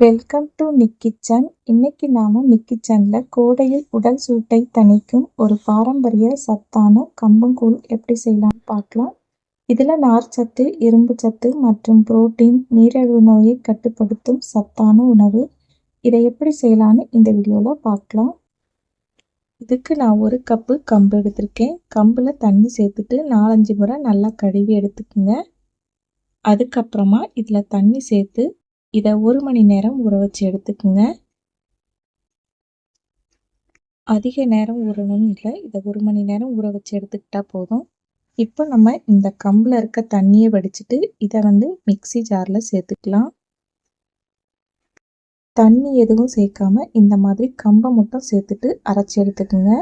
Welcome to Nick kitchen. இன்னைக்கு நாம நிக் கிச்சன்ல கோடையில் உடல் சூட்டை தணிக்கும் ஒரு பாரம்பரிய சத்தான கம்பங்கூழ் எப்படி செய்யலாம்னு பார்க்கலாம். இதுல நார்ச்சத்து, இரும்பு சத்து மற்றும் புரோட்டீன், நீரிழிவு நோயை கட்டுப்படுத்தும் சத்தான உணவு. இதை எப்படி செய்யலாம்னு இந்த வீடியோல பார்க்கலாம். இதுக்கு நான் 1 கப்பு கம்பு எடுத்திருக்கேன். கம்புல தண்ணி சேர்த்துட்டு 4-5 முறை நல்லா கழுவி எடுத்துக்குங்க. அதுக்கப்புறமா இதுல தண்ணி சேர்த்து இதை 1 மணி நேரம் ஊற வச்சு எடுத்துக்குங்க. அதிக நேரம் ஊறணும்னு இல்லை, இதை 1 மணி நேரம் ஊற வச்சு எடுத்துக்கிட்டா போதும். இப்போ நம்ம இந்த கம்பில் இருக்க தண்ணியை வடிச்சிட்டு இதை மிக்ஸி ஜாரில் சேர்த்துக்கலாம். தண்ணி எதுவும் சேர்க்காம இந்த மாதிரி கம்பை மட்டும் சேர்த்துட்டு அரைச்சி எடுத்துக்குங்க.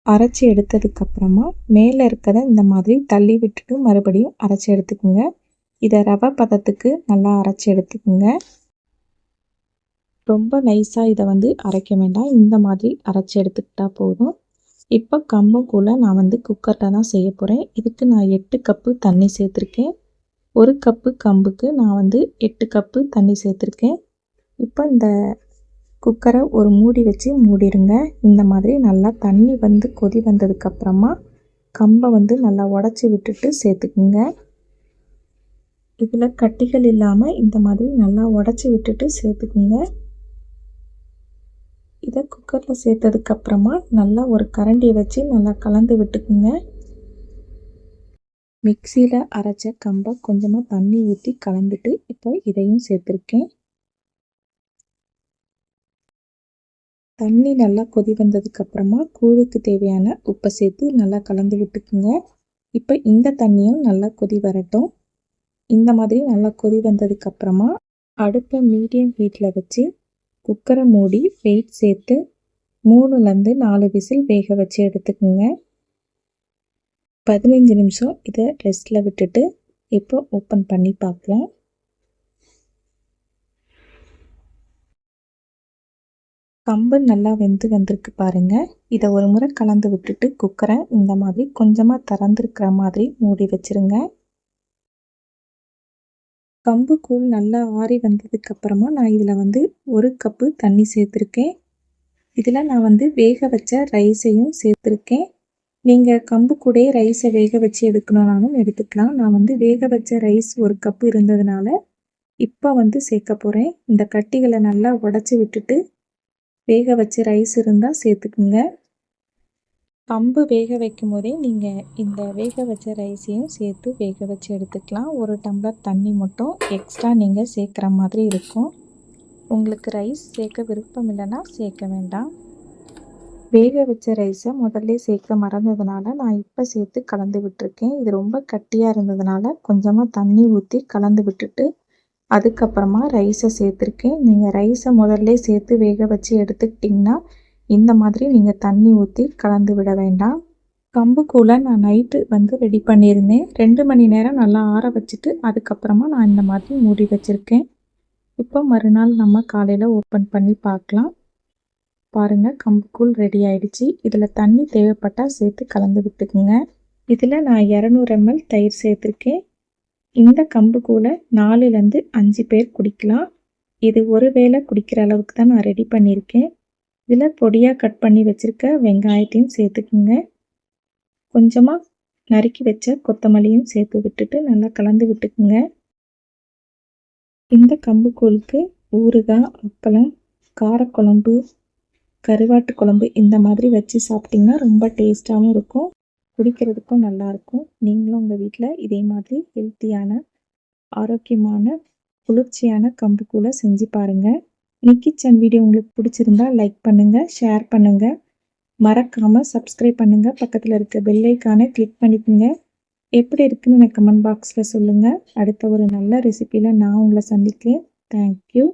அரைச்சி எடுத்ததுக்கப்புறமா மேலே இருக்கிறத இந்த மாதிரி தள்ளி விட்டுட்டு மறுபடியும் அரைச்சி எடுத்துக்குங்க. இதை ரவை பதத்துக்கு நல்லா அரைச்சி எடுத்துக்குங்க. ரொம்ப நைஸாக இதை அரைக்க வேண்டாம், இந்த மாதிரி அரைச்சி எடுத்துக்கிட்டா போதும். இப்போ கம்பங்கூழை நான் குக்கரில் தான் செய்ய போகிறேன். இதுக்கு நான் 8 கப்பு தண்ணி சேர்த்துருக்கேன். 1 கப்பு கம்புக்கு நான் 8 கப்பு தண்ணி சேர்த்துருக்கேன். இப்போ இந்த குக்கரை ஒரு மூடி வச்சு மூடிடுங்க. இந்த மாதிரி நல்லா தண்ணி கொதி வந்ததுக்கப்புறமா கம்பை நல்லா உடச்சி விட்டுட்டு சேர்த்துக்குங்க. இதில் கட்டிகள் இல்லாமல் இந்த மாதிரி நல்லா உடச்சி விட்டுட்டு சேர்த்துக்குங்க. இதை குக்கரில் சேர்த்ததுக்கப்புறமா நல்லா ஒரு கரண்டியை வச்சு நல்லா கலந்து விட்டுக்குங்க. மிக்சியில் அரைச்ச கம்பை கொஞ்சமாக தண்ணி ஊற்றி கலந்துட்டு இப்போ இதையும் சேர்த்துருக்கேன். தண்ணி நல்லா கொதி வந்ததுக்கப்புறமா கூழுக்கு தேவையான உப்பை சேர்த்து நல்லா கலந்து விட்டுக்குங்க. இப்போ இந்த தண்ணியும் நல்லா கொதி வரட்டும். இந்த மாதிரி நல்லா கொதி வந்ததுக்கப்புறமா அடுப்பை மீடியம் ஹீட்டில் வச்சு குக்கரை மூடி வெயிட் சேர்த்து 3லேருந்து 4 விசில் வேக வச்சு எடுத்துக்கோங்க. 15 நிமிஷம் இதை ரெஸ்ட்டில் விட்டுட்டு இப்போ ஓப்பன் பண்ணி பார்க்கலாம். கம்பு நல்லா வெந்து வந்திருக்கு பாருங்கள். இதை ஒரு முறை கலந்து விட்டுட்டு குக்கரை இந்த மாதிரி கொஞ்சமாக திறந்துருக்கிற மாதிரி மூடி வச்சுருங்க. கம்பு கூழ் நல்லா ஆறி வந்ததுக்கப்புறமா நான் இதில் 1 கப்பு தண்ணி சேர்த்துருக்கேன். இதில் நான் வேக வச்ச ரைஸையும் சேர்த்துருக்கேன். நீங்கள் கம்பு கூடயே ரைஸை வேக வச்சு எடுக்கணும்னாலும் எடுத்துக்கலாம். நான் வேக வச்ச ரைஸ் 1 கப்பு இருந்ததுனால இப்போ சேர்க்க போகிறேன். இந்த கட்டிகளை நல்லா உடச்சி விட்டுட்டு வேக வச்ச ரைஸ் இருந்தால் சேர்த்துக்குங்க. கம்பு வேக வைக்கும் போதே நீங்கள் இந்த வேக வச்ச ரைஸையும் சேர்த்து வேக வச்சு எடுத்துக்கலாம். 1 டம்ளர் தண்ணி மட்டும் எக்ஸ்ட்ரா நீங்கள் சேர்க்குற மாதிரி இருக்கும். உங்களுக்கு ரைஸ் சேர்க்க விருப்பம் இல்லைன்னா சேர்க்க வேண்டாம். வேக வச்ச ரைஸை முதல்ல சேர்க்க மறந்ததுனால நான் இப்போ சேர்த்து கலந்து விட்டுருக்கேன். இது ரொம்ப கட்டியாக இருந்ததுனால கொஞ்சமாக தண்ணி ஊற்றி கலந்து விட்டுட்டு அதுக்கப்புறமா ரைஸை சேர்த்துருக்கேன். நீங்கள் ரைஸை முதல்ல சேர்த்து வேக வச்சு எடுத்துக்கிட்டிங்கன்னா இந்த மாதிரி நீங்கள் தண்ணி ஊற்றி கலந்து விட வேண்டாம். கம்பு கூழை நான் நைட்டு ரெடி பண்ணியிருந்தேன். 2 மணி நேரம் நல்லா ஆற வச்சுட்டு அதுக்கப்புறமா நான் இந்த மாதிரி மூடி வச்சுருக்கேன். இப்போ மறுநாள் நம்ம காலையில் ஓப்பன் பண்ணி பார்க்கலாம். பாருங்கள், கம்பு கூழ் ரெடி ஆயிடுச்சு. இதில் தண்ணி தேவைப்பட்டால் சேர்த்து கலந்து விட்டுக்குங்க. இதில் நான் 200 ml தயிர் சேர்த்துருக்கேன். இந்த கம்பு கூழை 4லேருந்து 5 பேர் குடிக்கலாம். இது ஒரு வேளை குடிக்கிற அளவுக்கு தான் நான் ரெடி பண்ணியிருக்கேன். இதில் பொடியாக கட் பண்ணி வச்சுருக்க வெங்காயத்தையும் சேர்த்துக்குங்க. கொஞ்சமாக நறுக்கி வச்ச கொத்தமல்லியும் சேர்த்து விட்டுட்டு நல்லா கலந்து விட்டுக்குங்க. இந்த கம்பு கூழுக்கு ஊறுகாய், அப்பளம், காரக்குழம்பு, கருவாட்டு குழம்பு இந்த மாதிரி வச்சு சாப்பிட்டிங்கன்னா ரொம்ப டேஸ்ட்டாகவும் இருக்கும், குடிக்கிறதுக்கும் நல்லாயிருக்கும். நீங்களும் உங்கள் வீட்டில் இதே மாதிரி ஹெல்த்தியான, ஆரோக்கியமான, குளிர்ச்சியான கம்பு கூழை செஞ்சு பாருங்கள். நிக் கிச்சன் வீடியோ உங்களுக்கு பிடிச்சிருந்தா லைக் பண்ணுங்கள், ஷேர் பண்ணுங்கள், மறக்காமல் சப்ஸ்கிரைப் பண்ணுங்கள். பக்கத்தில் இருக்க பெல் ஐக்கானை கிளிக் பண்ணிக்கோங்க. எப்படி இருக்குன்னு எனக்கு கமெண்ட் பாக்ஸில் சொல்லுங்கள். அடுத்த ஒரு நல்ல ரெசிபியில் நான் உங்களை சந்திக்கிறேன். தேங்க்யூ.